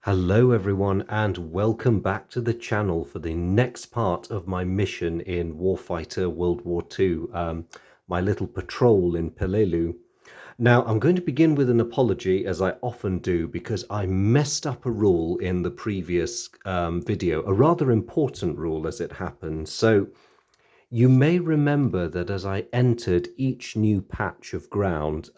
Hello everyone and welcome back to the channel for the next part of my mission in Warfighter World War II, my little patrol in Peleliu. Now I'm going to begin with an apology, as I often do, because I messed up a rule in the previous video, a rather important rule as it happened. So you may remember that as I entered each new patch of ground,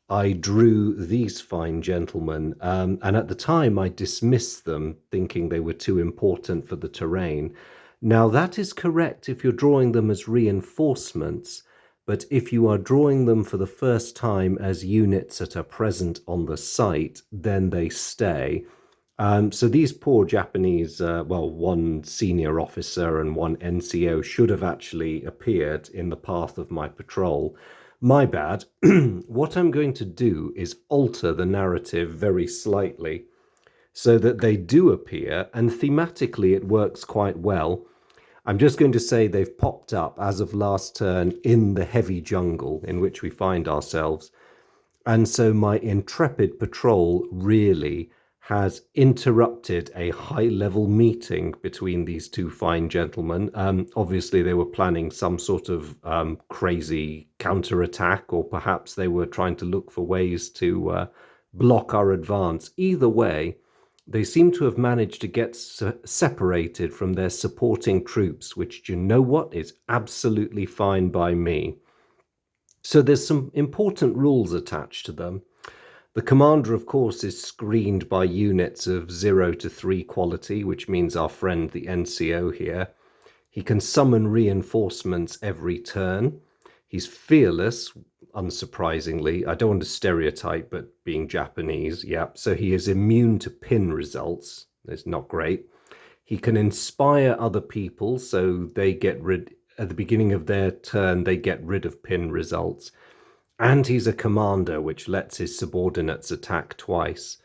I drew these fine gentlemen, and at the time I dismissed them, thinking they were too important for the terrain. Now that is correct if you're drawing them as reinforcements, but if you are drawing them for the first time as units that are present on the site, then they stay. So these poor Japanese, well, one senior officer and one NCO should have actually appeared in the path of my patrol. My bad. What I'm going to do is alter the narrative very slightly so that they do appear, and thematically it works quite well. I'm just going to say they've popped up as of last turn in the heavy jungle in which we find ourselves. And so my intrepid patrol really has interrupted a high-level meeting between these two fine gentlemen. Obviously, they were planning some sort of crazy counterattack, or perhaps they were trying to look for ways to block our advance. Either way, they seem to have managed to get separated from their supporting troops, which, do you know what, is absolutely fine by me. So there's some important rules attached to them. The commander, of course, is screened by units of 0 to 3 quality, which means our friend the NCO here. He can summon reinforcements every turn. He's fearless, unsurprisingly. I don't want to stereotype, but being Japanese, yeah. So he is immune to pin results. It's not great. He can inspire other people, so they get rid, at the beginning of their turn, they get rid of pin results. And he's a commander, which lets his subordinates attack twice.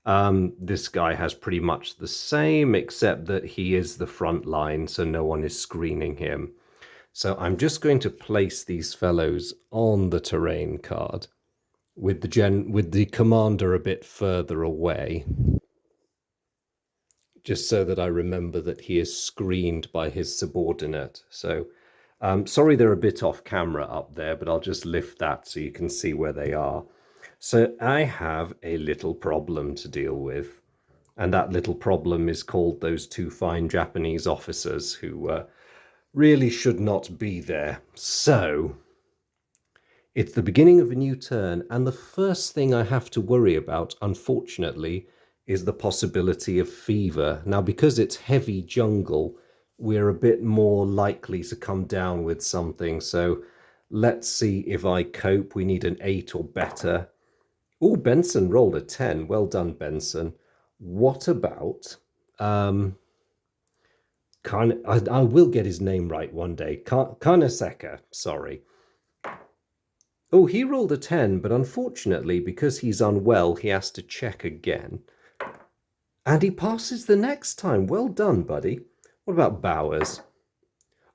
This guy has pretty much the same, except that he is the front line, so no one is screening him. So I'm just going to place these fellows on the terrain card with the commander a bit further away, just so that I remember that he is screened by his subordinate. So sorry they're a bit off camera up there, but I'll just lift that so you can see where they are. So I have a little problem to deal with, and that little problem is called those two fine Japanese officers who really should not be there. So it's the beginning of a new turn, and the first thing I have to worry about, unfortunately, is the possibility of fever. Now, because it's heavy jungle, we're a bit more likely to come down with something. So let's see if I cope. We need an 8 or better. Oh, Benson rolled a 10. Well done, Benson. What about I will get his name right one day. Karnaseka, sorry. Oh, he rolled a 10, but unfortunately, because he's unwell, he has to check again. And he passes the next time. Well done, buddy. What about Bowers?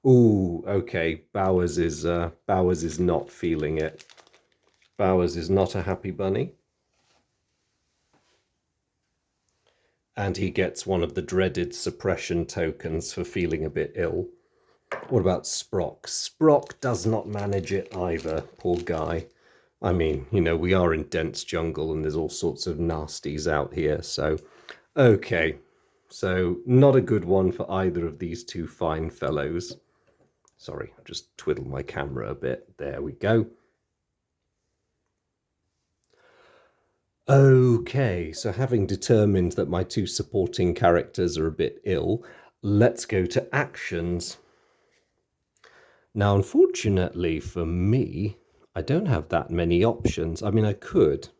Ooh, okay. Bowers is not feeling it. Bowers is not a happy bunny. And he gets one of the dreaded suppression tokens for feeling a bit ill. What about Sprock? Sprock does not manage it either, poor guy. I mean, you know, we are in dense jungle and there's all sorts of nasties out here, so okay. So not a good one for either of these two fine fellows. Sorry, I'll just twiddle my camera a bit. There we go. Okay, so having determined that my two supporting characters are a bit ill, let's go to actions. Now, unfortunately for me, I don't have that many options. I mean, I could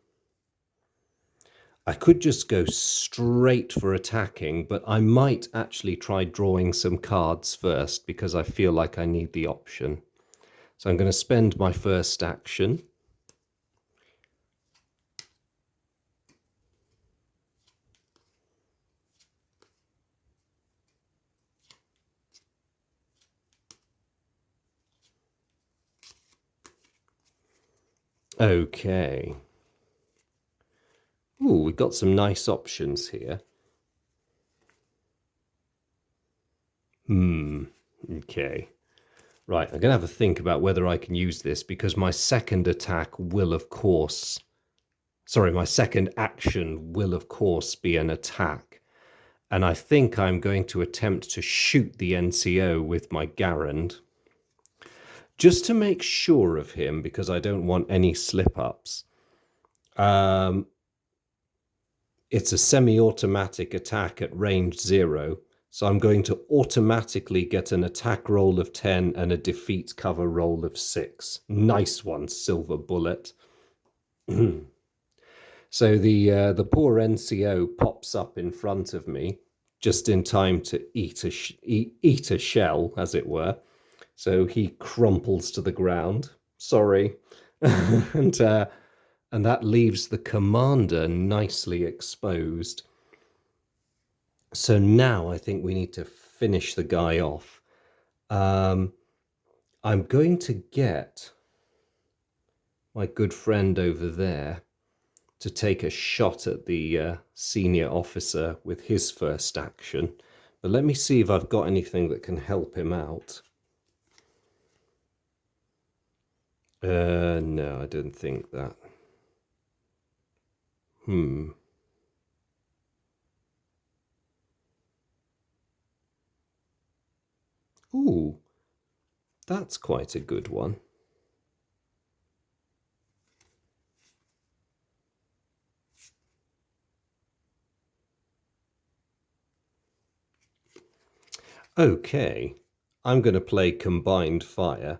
just go straight for attacking, but I might actually try drawing some cards first because I feel like I need the option. So I'm going to spend my first action. Okay. Ooh, we we've got some nice options here. Okay. Right, I'm going to have a think about whether I can use this, because my second attack will, of course... Sorry, my second action will, of course, be an attack. And I think I'm going to attempt to shoot the NCO with my Garand, just to make sure of him, because I don't want any slip-ups. It's a semi-automatic attack at range 0, so I'm going to automatically get an attack roll of 10 and a defeat cover roll of 6. Nice one, Silver Bullet. So the poor NCO pops up in front of me, just in time to eat a shell, as it were. So he crumples to the ground. Sorry. And that leaves the commander nicely exposed. So now I think we need to finish the guy off. I'm going to get my good friend over there to take a shot at the senior officer with his first action. But let me see if I've got anything that can help him out. No, I don't think that. Ooh, that's quite a good one. Okay, I'm going to play Combined Fire.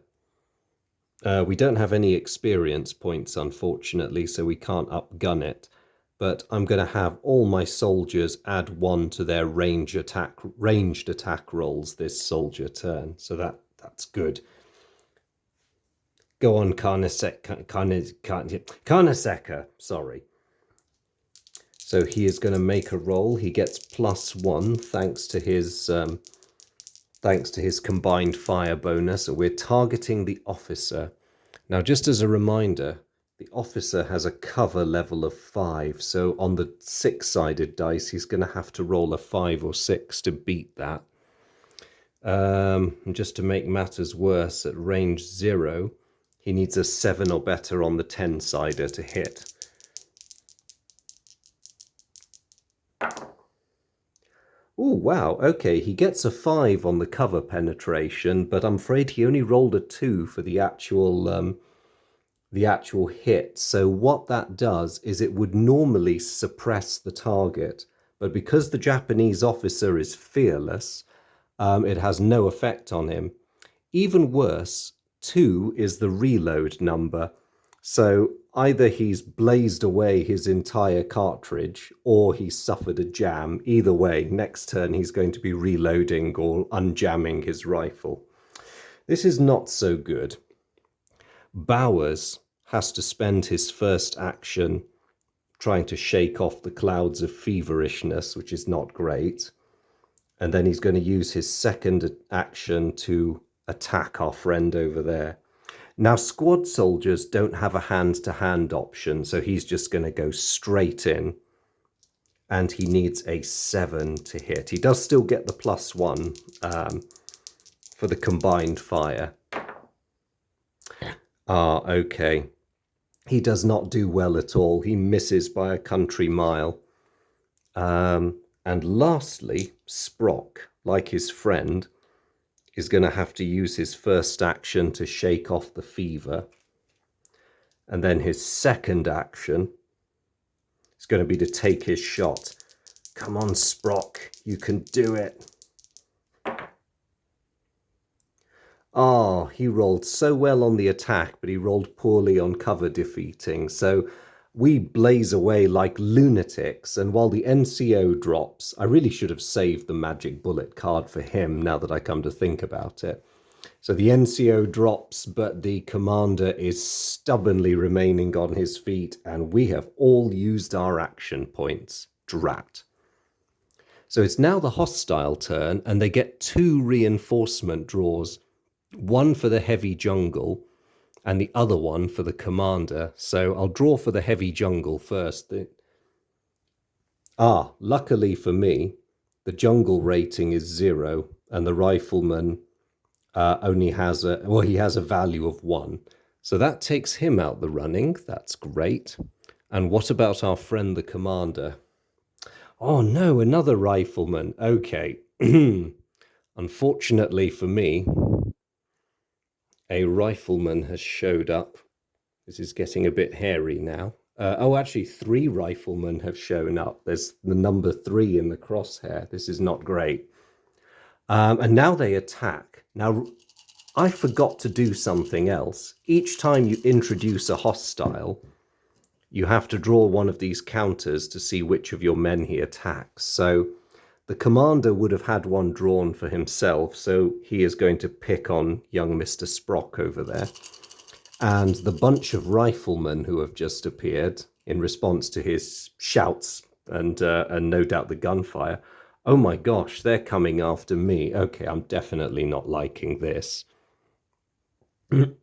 We don't have any experience points, unfortunately, so we can't upgun it. But I'm going to have all my soldiers add 1 to their ranged attack rolls this soldier turn. So that's good. Go on, Carnesecca, sorry. So he is going to make a roll. He gets +1 thanks to his combined fire bonus. So we're targeting the officer. Now, just as a reminder, the officer has a cover level of 5. So on the 6-sided dice, he's going to have to roll a 5 or 6 to beat that. And just to make matters worse, at range 0, he needs a 7 or better on the 10-sider to hit. Oh, wow, okay, he gets a 5 on the cover penetration, but I'm afraid he only rolled a 2 for the actual hit. So what that does is it would normally suppress the target, but because the Japanese officer is fearless, it has no effect on him. Even worse, 2 is the reload number. So either he's blazed away his entire cartridge or he suffered a jam. Either way, next turn he's going to be reloading or unjamming his rifle. This is not so good. Bowers has to spend his first action trying to shake off the clouds of feverishness, which is not great. And then he's going to use his second action to attack our friend over there. Now, squad soldiers don't have a hand-to-hand option, so he's just going to go straight in. And he needs a 7 to hit. He does still get the +1 for the combined fire. Okay. He does not do well at all. He misses by a country mile. And lastly, Sprock, like his friend, is going to have to use his first action to shake off the fever. And then his second action is going to be to take his shot. Come on, Sprock, you can do it. He rolled so well on the attack, but he rolled poorly on cover defeating. So we blaze away like lunatics, and while the NCO drops, I really should have saved the magic bullet card for him now that I come to think about it. So the NCO drops, but the commander is stubbornly remaining on his feet, and we have all used our action points. Drat. So it's now the hostile turn, and they get 2 reinforcement draws. One for the heavy jungle and the other one for the commander. So I'll draw for the heavy jungle first. Luckily for me, the jungle rating is 0, and the rifleman only has he has a value of 1. So that takes him out the running. That's great. And what about our friend the commander? Oh no, another rifleman. Okay. Unfortunately for me, a rifleman has showed up. This is getting a bit hairy now. Actually, 3 riflemen have shown up. There's the number 3 in the crosshair. This is not great. And now they attack. Now, I forgot to do something else. Each time you introduce a hostile, you have to draw one of these counters to see which of your men he attacks. So the commander would have had one drawn for himself, so he is going to pick on young Mr. Sprock over there. And the bunch of riflemen who have just appeared in response to his shouts and no doubt the gunfire. Oh my gosh, they're coming after me. Okay, I'm definitely not liking this. So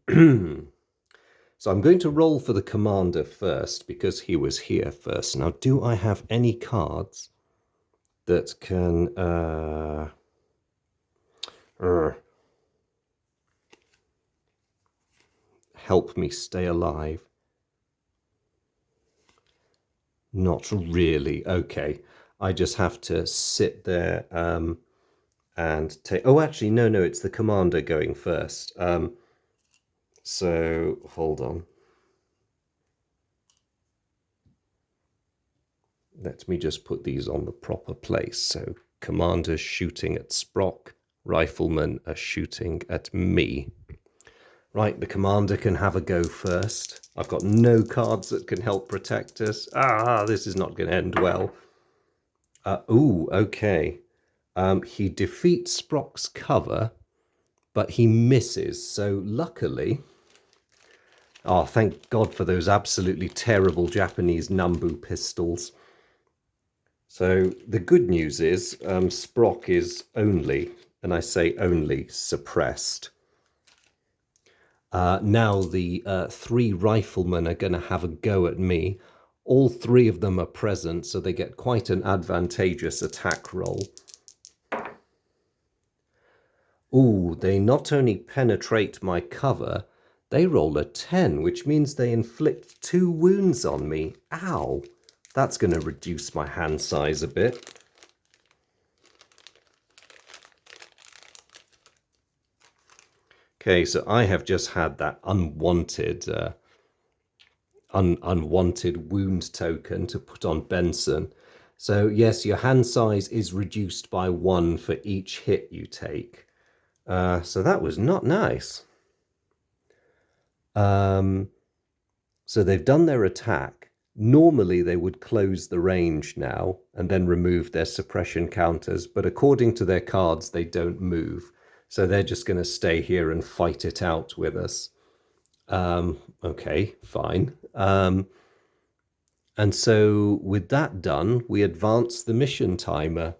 I'm going to roll for the commander first because he was here first. Now, do I have any cards that can help me stay alive? Not really. Okay. I just have to sit there and take... Oh, actually, no, it's the commander going first. So, hold on. Let me just put these on the proper place. So, commander's shooting at Sprock. Riflemen are shooting at me. Right, the commander can have a go first. I've got no cards that can help protect us. This is not going to end well. Okay. He defeats Sprock's cover, but he misses. So luckily... thank God for those absolutely terrible Japanese Nambu pistols. So the good news is Sprock is only, and I say only, suppressed. Now the 3 riflemen are going to have a go at me. All 3 of them are present, so they get quite an advantageous attack roll. They not only penetrate my cover, they roll a 10, which means they inflict 2 wounds on me. Ow! That's going to reduce my hand size a bit. Okay, so I have just had that unwanted wound token to put on Benson. So yes, your hand size is reduced by 1 for each hit you take. So that was not nice. So they've done their attack. Normally they would close the range now and then remove their suppression counters, but according to their cards, they don't move. So they're just going to stay here and fight it out with us. Okay, fine. And so with that done, we advance the mission timer.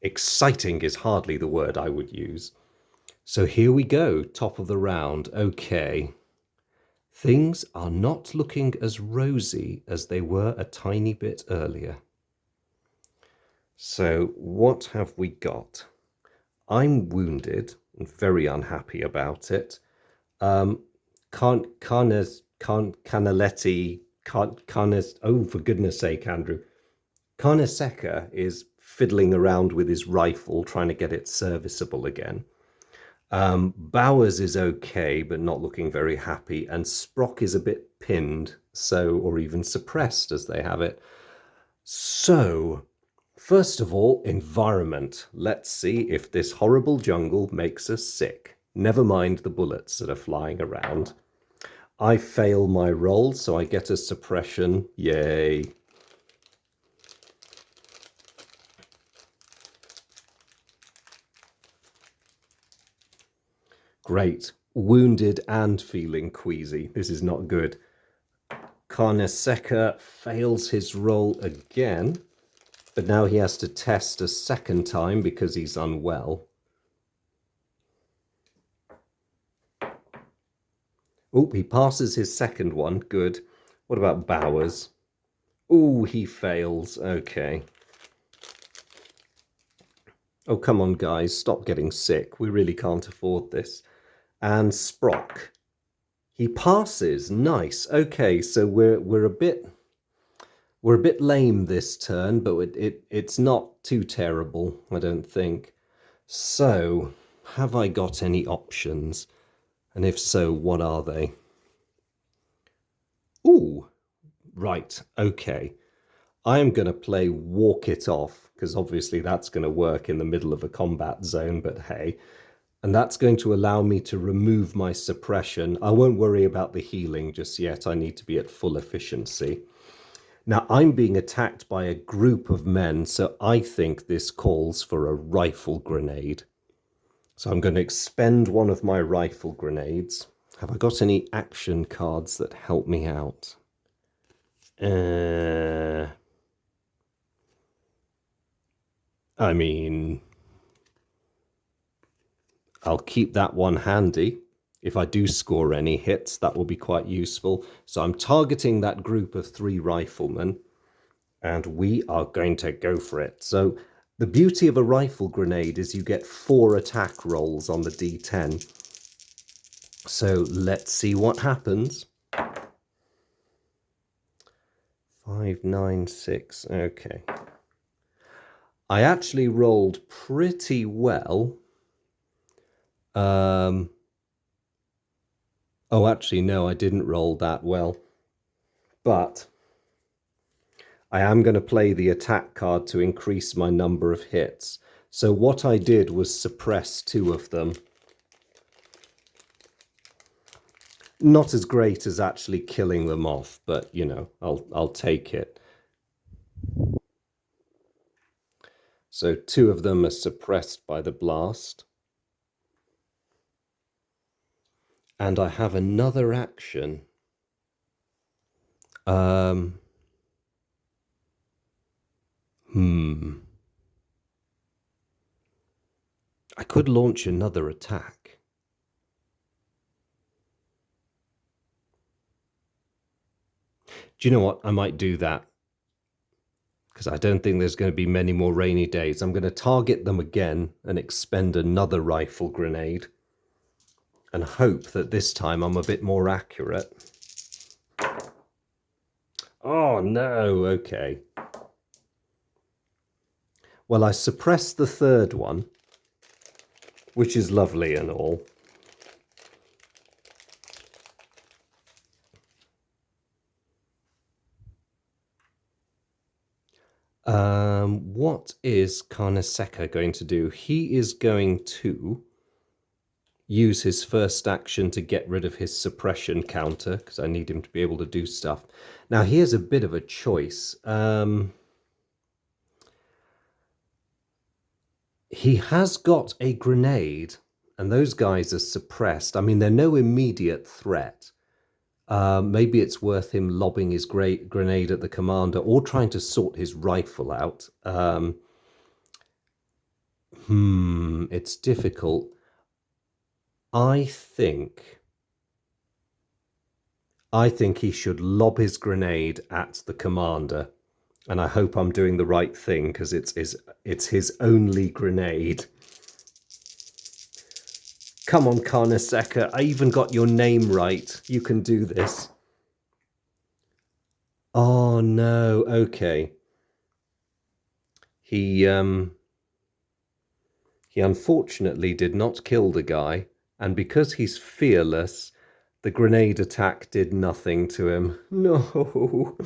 Exciting is hardly the word I would use. So here we go, top of the round. Okay. Things are not looking as rosy as they were a tiny bit earlier. So what have we got? I'm wounded and very unhappy about it. Canaletti, oh, for goodness sake, Andrew. Carnesecca is fiddling around with his rifle, trying to get it serviceable again. Bowers is okay, but not looking very happy. And Sprock is a bit pinned, or even suppressed as they have it. So, first of all, environment. Let's see if this horrible jungle makes us sick. Never mind the bullets that are flying around. I fail my roll, so I get a suppression. Yay. Great. Wounded and feeling queasy. This is not good. Carnesecca fails his roll again, but now he has to test a second time because he's unwell. Oh, he passes his second one. Good. What about Bowers? Ooh, he fails. Okay. Oh, come on, guys. Stop getting sick. We really can't afford this. And Sprock. He passes. Nice. Okay, so we're a bit lame this turn, but it's not too terrible, I don't think. So, have I got any options? And if so, what are they? Ooh, right. Okay. I am going to play Walk It Off, because obviously that's going to work in the middle of a combat zone, but hey. And that's going to allow me to remove my suppression. I won't worry about the healing just yet. I need to be at full efficiency. Now, I'm being attacked by a group of men, so I think this calls for a rifle grenade. So I'm going to expend one of my rifle grenades. Have I got any action cards that help me out? I mean, I'll keep that one handy. If I do score any hits, that will be quite useful. So I'm targeting that group of 3 riflemen, and we are going to go for it. So the beauty of a rifle grenade is you get 4 attack rolls on the D10. So let's see what happens. 5, 9, 6. Okay. I actually rolled pretty well. Oh, actually, no, I didn't roll that well. But I am going to play the attack card to increase my number of hits. So what I did was suppress 2 of them. Not as great as actually killing them off, but, you know, I'll take it. So 2 of them are suppressed by the blast. And I have another action. I could launch another attack. Do you know what? I might do that, because I don't think there's going to be many more rainy days. I'm going to target them again and expend another rifle grenade and hope that this time I'm a bit more accurate. Oh, no. Okay. Well, I suppressed the 3rd one, which is lovely and all. What is Carnesecca going to do? He is going to use his first action to get rid of his suppression counter, because I need him to be able to do stuff. Now, he has a bit of a choice. He has got a grenade, and those guys are suppressed. I mean, they're no immediate threat. Maybe it's worth him lobbing his grenade at the commander or trying to sort his rifle out. It's difficult. I think he should lob his grenade at the commander, and I hope I'm doing the right thing, because it's his only grenade. Come on, Carnesecca, I even got your name right. You can do this. Oh no, okay. He unfortunately did not kill the guy, and because he's fearless, the grenade attack did nothing to him. No.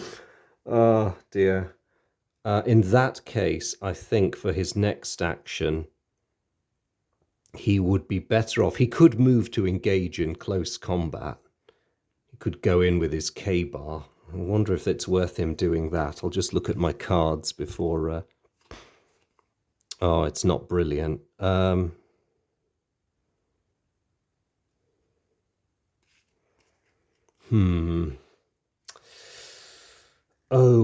Oh dear. In that case, I think for his next action, he would be better off. He could move to engage in close combat. He could go in with his K-bar. I wonder if it's worth him doing that. I'll just look at my cards before... Oh, it's not brilliant. Oh,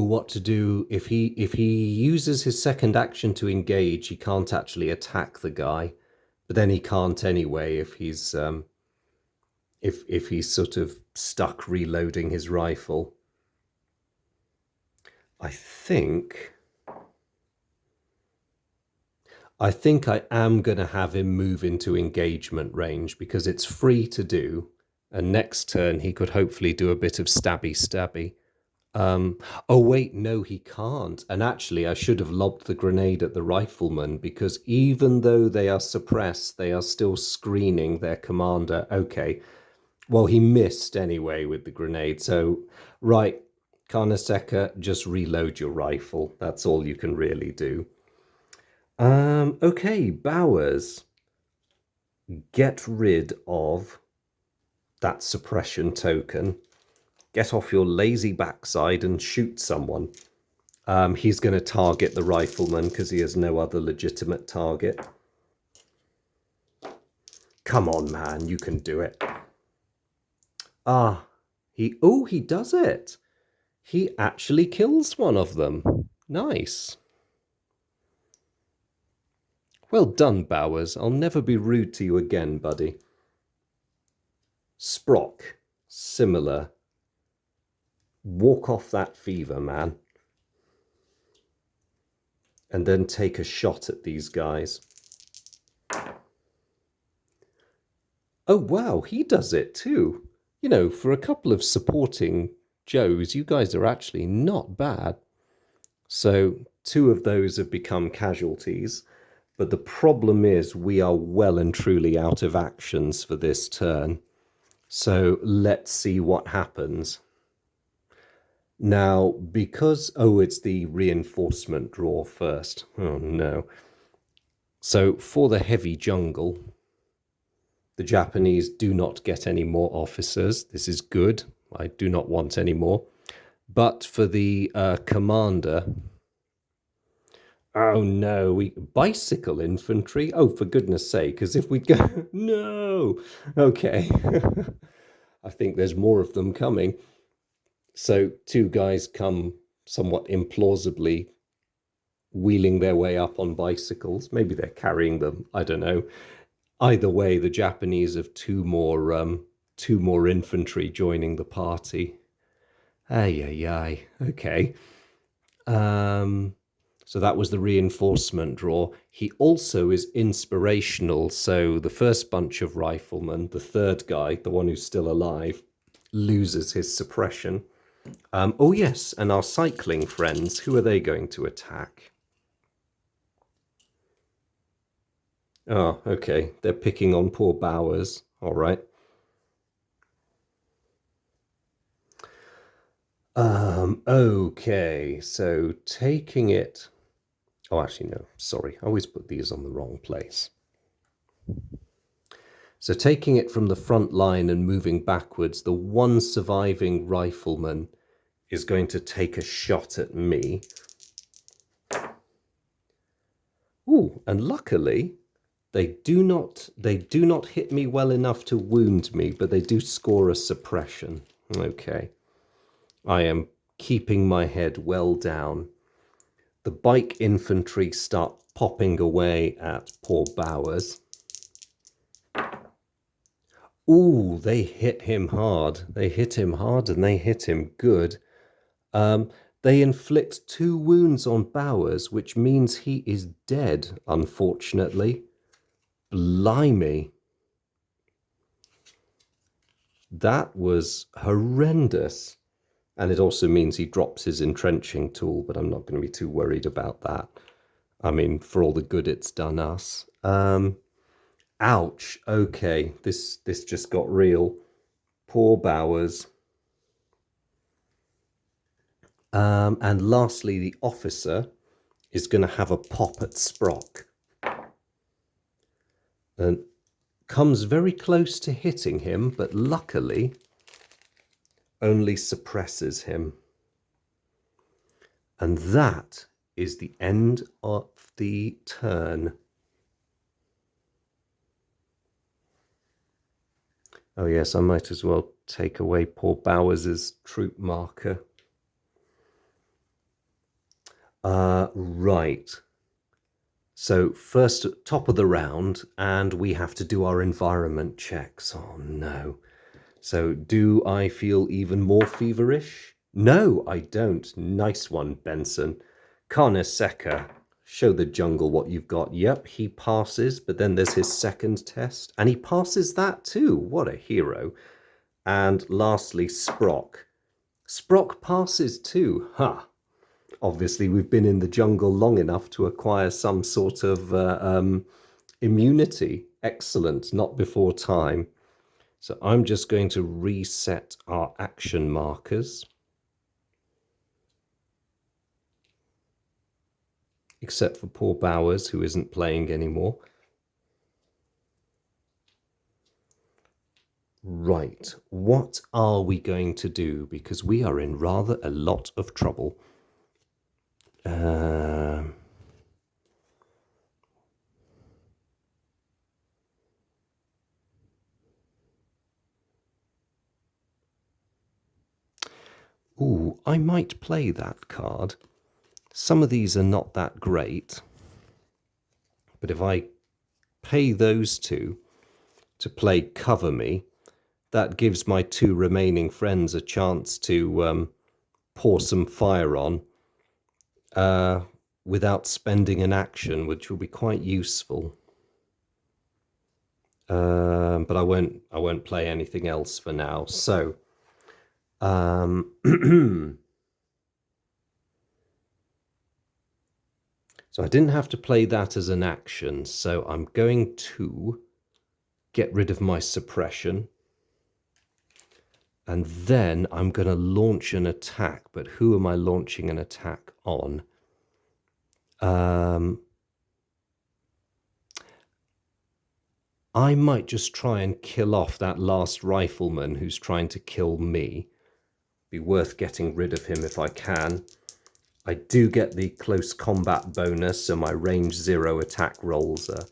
what to do if he uses his second action to engage? He can't actually attack the guy, but then he can't anyway if he's if he's sort of stuck reloading his rifle. I think I am going to have him move into engagement range because it's free to do. And next turn, he could hopefully do a bit of stabby. Um, oh, wait, no, he can't. And actually, I should have lobbed the grenade at the rifleman because even though they are suppressed, they are still screening their commander. Okay, well, he missed anyway with the grenade. So, right, Karnaseka, just reload your rifle. That's all you can really do. Okay, Bowers, get rid of that suppression token. Get off your lazy backside and shoot someone. He's going to target the rifleman because he has no other legitimate target. Come on, man, you can do it. He does it. He actually kills one of them. Nice. Well done, Bowers. I'll never be rude to you again, buddy. Sprock, similar. Walk off that fever, man. And then take a shot at these guys. Oh, wow, he does it too. You know, for a couple of supporting Joes, you guys are actually not bad. So 2 of those have become casualties. But the problem is we are well and truly out of actions for this turn. So let's see what happens. Now, because... oh, it's the reinforcement draw first. Oh, no. So for the heavy jungle, the Japanese do not get any more officers. This is good. I do not want any more. But for the commander... oh, no. Bicycle infantry? Oh, for goodness sake, as if we go... no! Okay. I think there's more of them coming. So 2 guys come somewhat implausibly wheeling their way up on bicycles. Maybe they're carrying them. I don't know. Either way, the Japanese have 2 more infantry joining the party. Ay. Okay. So that was the reinforcement draw. He also is inspirational. So the first bunch of riflemen, the 3rd guy, the one who's still alive, loses his suppression. Oh, yes, and our cycling friends, who are they going to attack? Oh, okay, they're picking on poor Bowers. All right. Okay, so taking it... oh, actually, no, sorry. I always put these on the wrong place. So taking it from the front line and moving backwards, the one surviving rifleman is going to take a shot at me. Ooh, and luckily they do not hit me well enough to wound me, but they do score a suppression. Okay. I am keeping my head well down. The bike infantry start popping away at poor Bowers. Ooh, they hit him hard. They hit him hard and they hit him good. They inflict 2 wounds on Bowers, which means he is dead, unfortunately. Blimey. That was horrendous. And it also means he drops his entrenching tool, but I'm not going to be too worried about that. I mean, for all the good it's done us. Ouch. Okay, this just got real. Poor Bowers. And lastly, the officer is going to have a pop at Sprock. And comes very close to hitting him, but luckily only suppresses him. And that is the end of the turn. Oh yes, I might as well take away poor Bowers' troop marker. Right. So first, top of the round, and we have to do our environment checks. Oh no. So do I feel even more feverish? No, I don't. Nice one, Benson. Karnaseka, show the jungle what you've got. Yep, he passes, but then there's his second test, and he passes that too. What a hero. And lastly, Sprock. Sprock passes too. Ha! Obviously, we've been in the jungle long enough to acquire some sort of immunity. Excellent, not before time. So I'm just going to reset our action markers. Except for poor Bowers, who isn't playing anymore. Right, what are we going to do? Because we are in rather a lot of trouble. Ooh, I might play that card. Some of these are not that great. But if I pay those two to play Cover Me, that gives my two remaining friends a chance to pour some fire on without spending an action, which will be quite useful. But I won't play anything else for now. So so I didn't have to play that as an action, so I'm going to get rid of my suppression. And then I'm going to launch an attack. But who am I launching an attack on? I might just try and kill off that last rifleman who's trying to kill me. Be worth getting rid of him if I can. I do get the close combat bonus, so my range 0 attack rolls are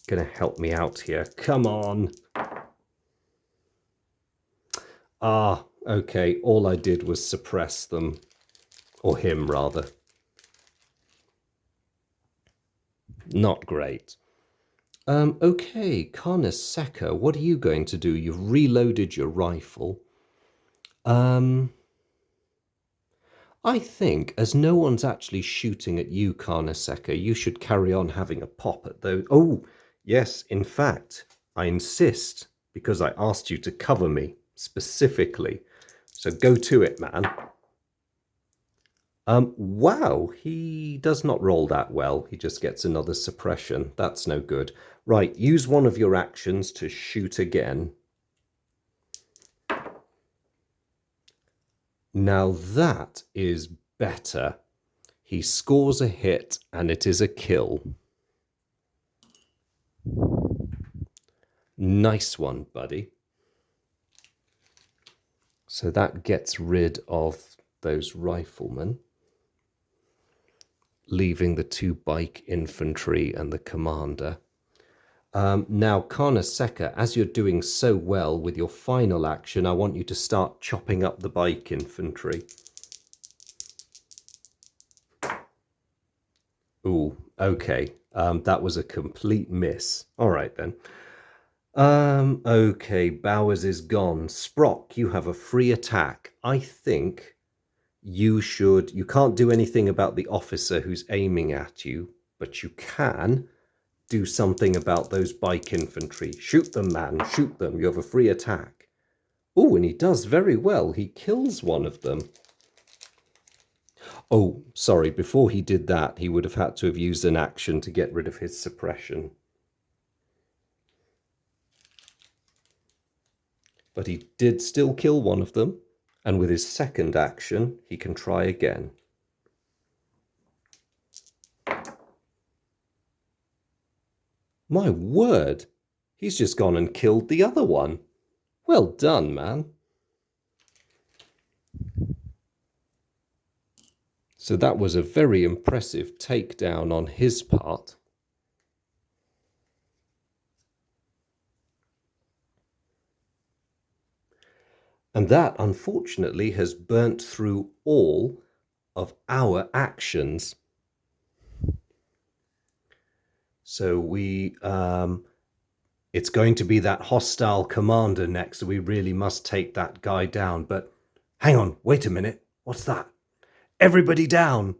going to help me out here. Come on. Ah, okay. All I did was suppress them. Or him, rather. Not great. Okay, Karnaseka, what are you going to do? You've reloaded your rifle. I think, as no one's actually shooting at you, Karnaseka, you should carry on having a pop at those. Oh, yes, in fact, I insist, because I asked you to cover me, specifically. So go to it, man. Wow, he does not roll that well. He just gets another suppression. That's no good. Right, use one of your actions to shoot again. Now that is better. He scores a hit and it is a kill. Nice one, buddy. So that gets rid of those riflemen, leaving the two bike infantry and the commander. Now, Karnaseka, as you're doing so well with your final action, I want you to start chopping up the bike infantry. Ooh, okay. That was a complete miss. All right, then. Okay, Bowers is gone. Sprock, you have a free attack. I think you can't do anything about the officer who's aiming at you, but you can do something about those bike infantry. Shoot them, man, shoot them. You have a free attack. Oh, and he does very well. He kills one of them. Oh, sorry, before he did that, he would have had to have used an action to get rid of his suppression. But he did still kill one of them, and with his second action, he can try again. My word, he's just gone and killed the other one. Well done, man. So that was a very impressive takedown on his part. And that, unfortunately, has burnt through all of our actions. So it's going to be that hostile commander next, so we really must take that guy down. But Hang on, wait a minute. What's that? Everybody down!